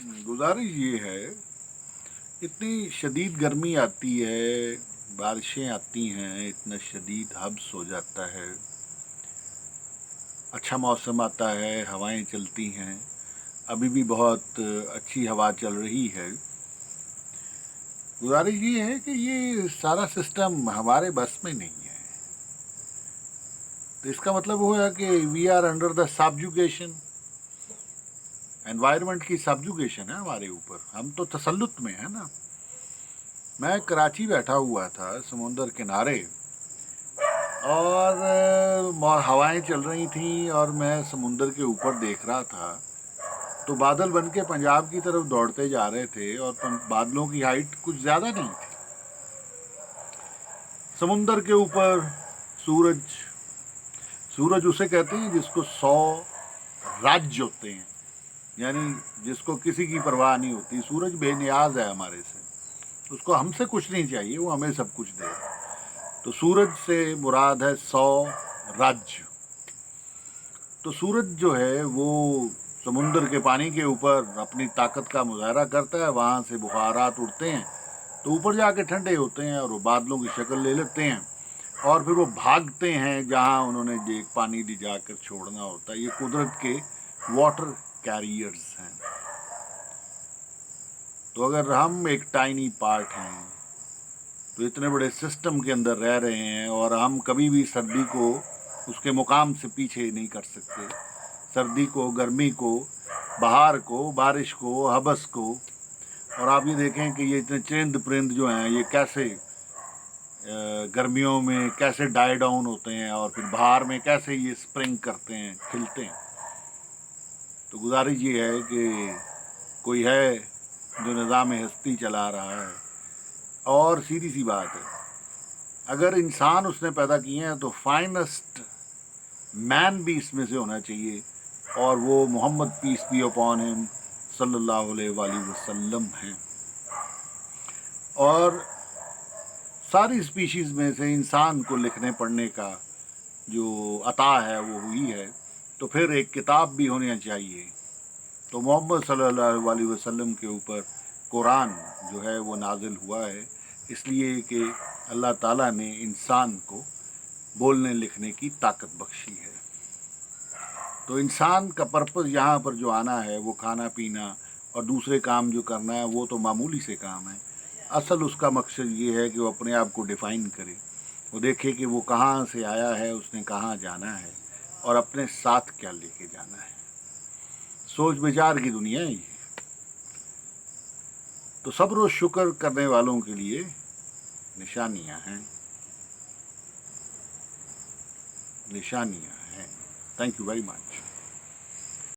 गुजारिश ये है, इतनी शदीद गर्मी आती है, बारिशें आती हैं, इतना शदीद हब्स हो जाता है, अच्छा मौसम आता है, हवाएं चलती हैं, अभी भी बहुत अच्छी हवा चल रही है। गुजारिश ये है कि ये सारा सिस्टम हमारे बस में नहीं है। तो इसका मतलब हुआ कि we are under the subjugation, environment की सब्जुगेशन है हमारे ऊपर, हम तो तसल्लुत में है ना। मैं कराची बैठा हुआ था समुंदर किनारे, और हवाएं चल रही थीं और मैं समुंदर के ऊपर देख रहा था, तो बादल बन के पंजाब की तरफ दौड़ते जा रहे थे और बादलों की हाइट कुछ ज़्यादा नहीं थी। समुंदर के ऊपर सूरज, सूरज उसे कहते हैं जिसको 100 राज्य होते हैं, यानी जिसको किसी की परवाह नहीं होती। सूरज बेनियाज है हमारे से, उसको हमसे कुछ नहीं चाहिए, वो हमें सब कुछ दे। तो सूरज से मुराद है 100 राज्य। तो सूरज जो है वो समुंदर के पानी के ऊपर अपनी ताकत का मुजाहरा करता है, वहाँ से बुखारात उड़ते हैं तो ऊपर जाके ठंडे होते हैं और वो बादलों की शक्ल ले लेते हैं, और फिर वो भागते हैं जहाँ उन्होंने एक पानी ले जाकर छोड़ना होता है। ये कुदरत के वाटर कैरियर्स हैं। तो अगर हम एक टाइनी पार्ट हैं, तो इतने बड़े सिस्टम के अंदर रह रहे हैं, और हम कभी भी सर्दी को उसके मुकाम से पीछे नहीं कर सकते। सर्दी को, गर्मी को, बहार को, बारिश को, हबस को। और आप ये देखें कि ये इतने चरिंद परिंद जो हैं, ये कैसे गर्मियों में कैसे डाई डाउन होते हैं, और फिर बहार में कैसे ये स्प्रिंग करते हैं, खिलते हैं। तो गुजारिश ये है कि कोई है जो निज़ाम हस्ती चला रहा है, और सीधी सी बात है, अगर इंसान उसने पैदा किए हैं तो फाइनेस्ट मैन भी इसमें से होना चाहिए, और वो Mohammad peace be upon him सल्लल्लाहु अलैहि वसल्लम हैं। और सारी स्पीशीज़ में से इंसान को लिखने पढ़ने का जो अता है वो हुई है, तो फिर एक किताब भी होनी चाहिए। तो मोहम्मद सल्लल्लाहु अलैहि वसल्लम के ऊपर कुरान जो है वो नाजिल हुआ है, इसलिए कि अल्लाह ताला ने इंसान को बोलने लिखने की ताकत बख्शी है। तो इंसान का पर्पस यहाँ पर जो आना है वो खाना पीना और दूसरे काम जो करना है वो तो मामूली से काम है। असल उसका मकसद ये है कि वो अपने आप को डिफ़ाइन करे, वो देखे कि वो कहाँ से आया है, उसने कहाँ जाना है, और अपने साथ क्या लेके जाना है। सोच विचार की दुनिया है ये। तो सब्र और शुक्र करने वालों के लिए निशानियाँ हैं, निशानियाँ हैं। Thank you very much.